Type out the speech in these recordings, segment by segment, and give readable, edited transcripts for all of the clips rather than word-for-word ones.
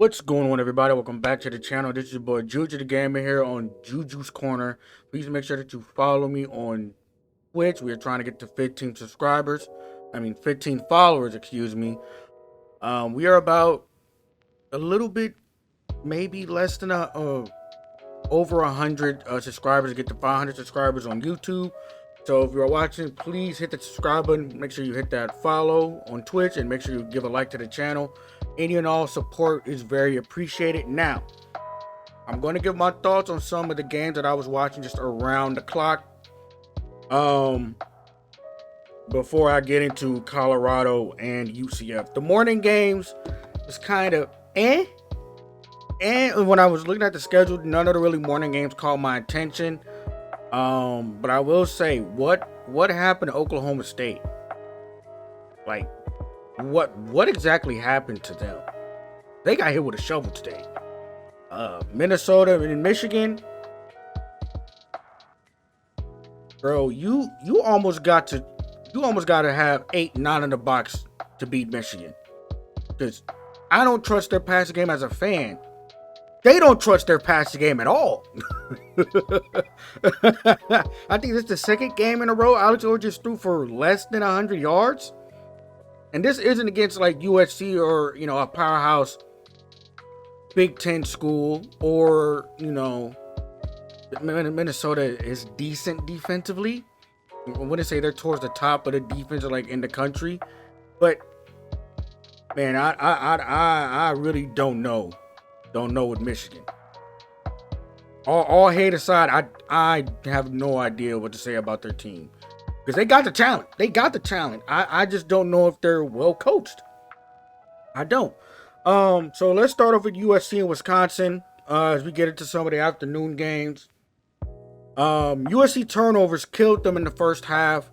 What's going on, everybody? Welcome back to the channel. This is your boy Juju the Gamer here on Juju's Corner. Please make sure that you follow me on Twitch. We are trying to get to 15 subscribers. 15 followers, excuse me. We are about a little bit, maybe less than over 100 subscribers to get to 500 subscribers on YouTube. So if you're watching, please hit the subscribe button. Make sure you hit that follow on Twitch and make sure you give a like to the channel. Any and all support is very appreciated. Now, I'm going to give my thoughts on some of the games that I was watching just around the clock. Before I get into Colorado and UCF. The morning games was kind of And when I was looking at the schedule, none of the really morning games caught my attention. But I will say, what happened to Oklahoma State? Like, what exactly happened to them? They got hit with a shovel today. Minnesota and Michigan, bro, you almost got to have 8-9 in the box to beat Michigan. Because I don't trust their passing game as a fan. They don't trust their passing game at all. I think this is the second game in a row Alex Orr just threw for less than 100 yards. And this isn't against like USC or, a powerhouse Big Ten school, or, Minnesota is decent defensively. I wouldn't say they're towards the top of the defense, like in the country, but man, I really don't know with Michigan. All hate aside, I have no idea what to say about their team. Because they got the talent. I just don't know if they're well coached. I don't. So let's start off with USC and Wisconsin as we get into some of the afternoon games. USC turnovers killed them in the first half,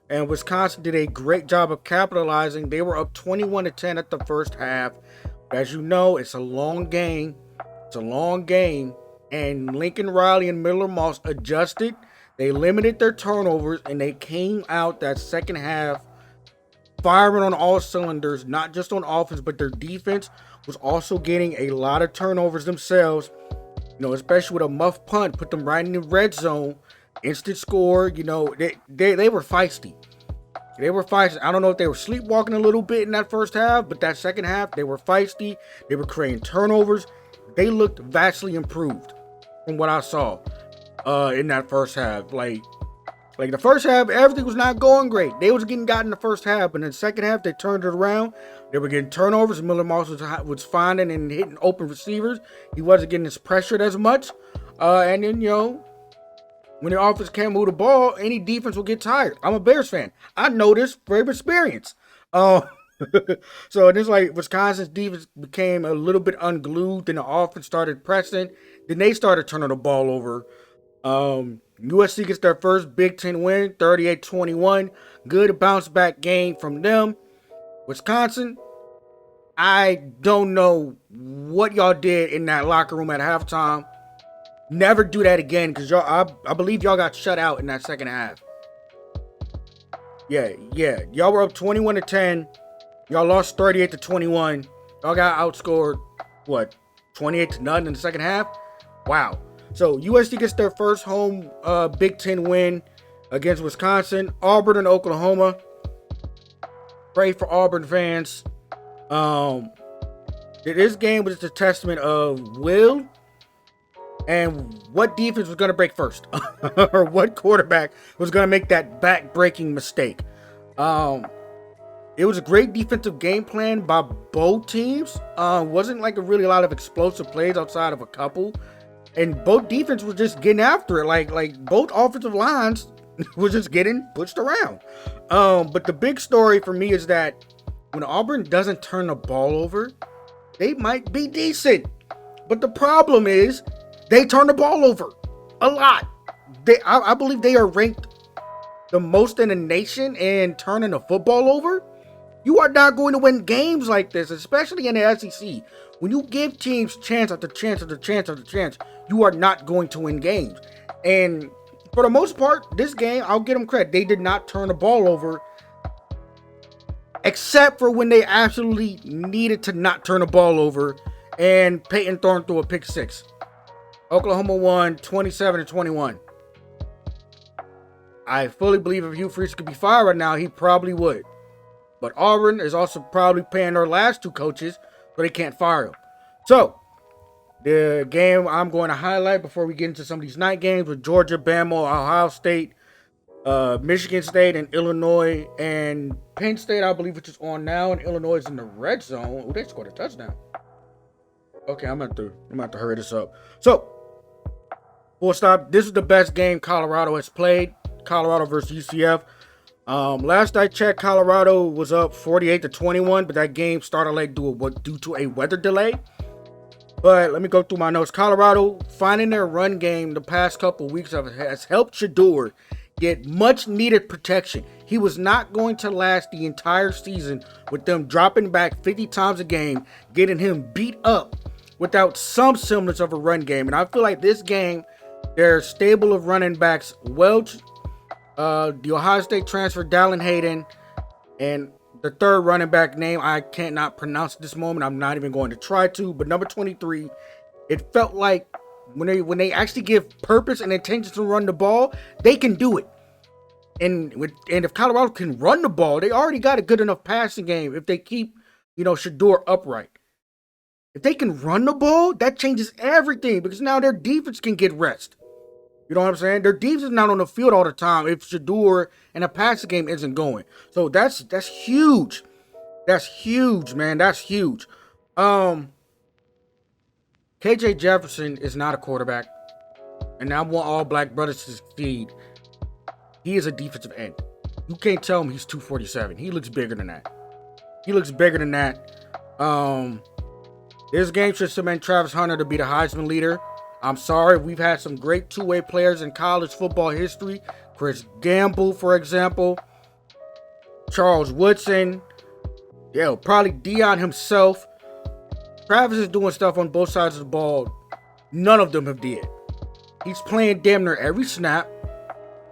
and Wisconsin did a great job of capitalizing. They were up 21-10 at the first half. As you know, it's a long game. And Lincoln Riley and Miller Moss adjusted. They limited their turnovers, and they came out that second half firing on all cylinders, not just on offense, but their defense was also getting a lot of turnovers themselves, especially with a muff punt, put them right in the red zone, instant score. They were feisty. I don't know if they were sleepwalking a little bit in that first half, but that second half, they were feisty. They were creating turnovers. They looked vastly improved from what I saw in that first half. Like the first half, everything was not going great. They was getting got in the first half, but in the second half, they turned it around. They were getting turnovers. Miller Moss was finding and hitting open receivers. He wasn't getting as pressured as much. And then, when the offense can't move the ball, any defense will get tired. I'm a Bears fan. I know this from experience. So it's like Wisconsin's defense became a little bit unglued. Then the offense started pressing. Then they started turning the ball over. USC gets their first Big Ten win, 38-21. Good bounce back game from them. Wisconsin, I don't know what y'all did in that locker room at halftime. Never do that again, because I believe y'all got shut out in that second half. Yeah. Y'all were up 21-10. Y'all lost 38-21. Y'all got outscored, 28-0 in the second half? Wow. So USC gets their first home Big Ten win against Wisconsin. Auburn and Oklahoma. Pray for Auburn fans. This game was just a testament of will and what defense was going to break first, or what quarterback was going to make that back-breaking mistake. It was a great defensive game plan by both teams. Wasn't like really a lot of explosive plays outside of a couple. And both defense was just getting after it. Like both offensive lines was just getting pushed around. But the big story for me is that when Auburn doesn't turn the ball over, they might be decent. But the problem is they turn the ball over a lot. I believe they are ranked the most in the nation in turning the football over. You are not going to win games like this, especially in the SEC. When you give teams chance after chance after chance after chance, you are not going to win games. And for the most part, this game, I'll give them credit. They did not turn the ball over, except for when they absolutely needed to not turn the ball over and Peyton Thorne threw a pick 6. Oklahoma won 27-21. I fully believe if Hugh Freeze could be fired right now, he probably would. But Auburn is also probably paying their last 2 coaches, so they can't fire them. So, the game I'm going to highlight before we get into some of these night games with Georgia, Bama, Ohio State, Michigan State, and Illinois, and Penn State, I believe, which is on now, and Illinois is in the red zone. Oh, they scored a touchdown. Okay, I'm going to have to hurry this up. So, full stop. This is the best game Colorado has played. Colorado versus UCF. Last I checked, Colorado was up 48-21, but that game started late due to a weather delay. But let me go through my notes. Colorado finding their run game the past couple weeks has helped Shedeur get much needed protection. He was not going to last the entire season with them dropping back 50 times a game, getting him beat up without some semblance of a run game. And I feel like this game, their stable of running backs, Welch, the Ohio State transfer, Dallin Hayden, and the third running back name I cannot pronounce at this moment. I'm not even going to try to. But number 23, it felt like when they actually give purpose and intention to run the ball, they can do it. And if Colorado can run the ball, they already got a good enough passing game if they keep, Shedeur upright. If they can run the ball, that changes everything because now their defense can get rest. You know what I'm saying? Their defense is not on the field all the time if Shedeur and a passing game isn't going. So that's huge. That's huge, man. That's huge. KJ Jefferson is not a quarterback. And I want all black brothers to succeed. He is a defensive end. You can't tell him he's 247. He looks bigger than that. This game should cement Travis Hunter to be the Heisman leader. I'm sorry, we've had some great two-way players in college football history. Chris Gamble, for example. Charles Woodson. Yeah, probably Deion himself. Travis is doing stuff on both sides of the ball none of them have did. He's playing damn near every snap.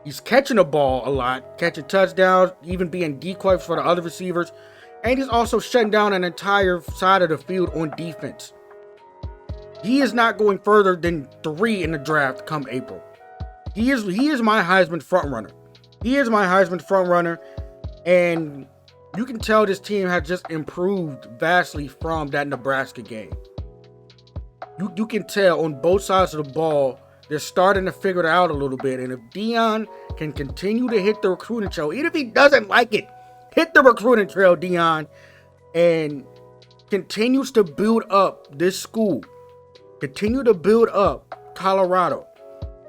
He's catching the ball a lot, catching touchdowns, even being decoys for the other receivers. And he's also shutting down an entire side of the field on defense. He is not going further than 3 in the draft come April. He is my Heisman frontrunner. And you can tell this team has just improved vastly from that Nebraska game. You can tell on both sides of the ball, they're starting to figure it out a little bit. And if Deion can continue to hit the recruiting trail, even if he doesn't like it, hit the recruiting trail, Deion, and continues to build up this school, continue to build up Colorado,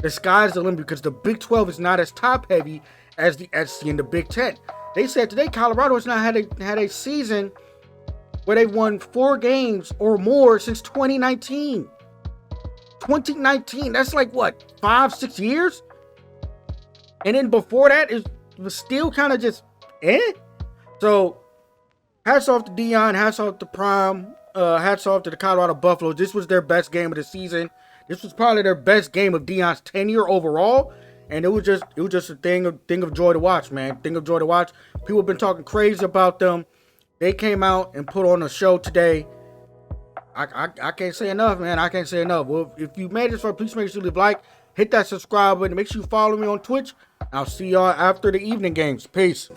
the sky's the limit because the Big 12 is not as top heavy as the SEC and the Big 10. They said today Colorado has not had a season where they've won 4 games or more since 2019. 2019, that's like what, 5-6 years? And then before that, it was still kind of just So, hats off to Deion, hats off to Prime, hats off to the Colorado Buffaloes. This was their best game of the season. This was probably their best game of Deion's tenure overall. And it was just a thing of joy to watch, man. Thing of joy to watch. People have been talking crazy about them. They came out and put on a show today. I can't say enough, man. I can't say enough. Well, if you made it this far, please make sure you leave a like, hit that subscribe button, make sure you follow me on Twitch. I'll see y'all after the evening games. Peace.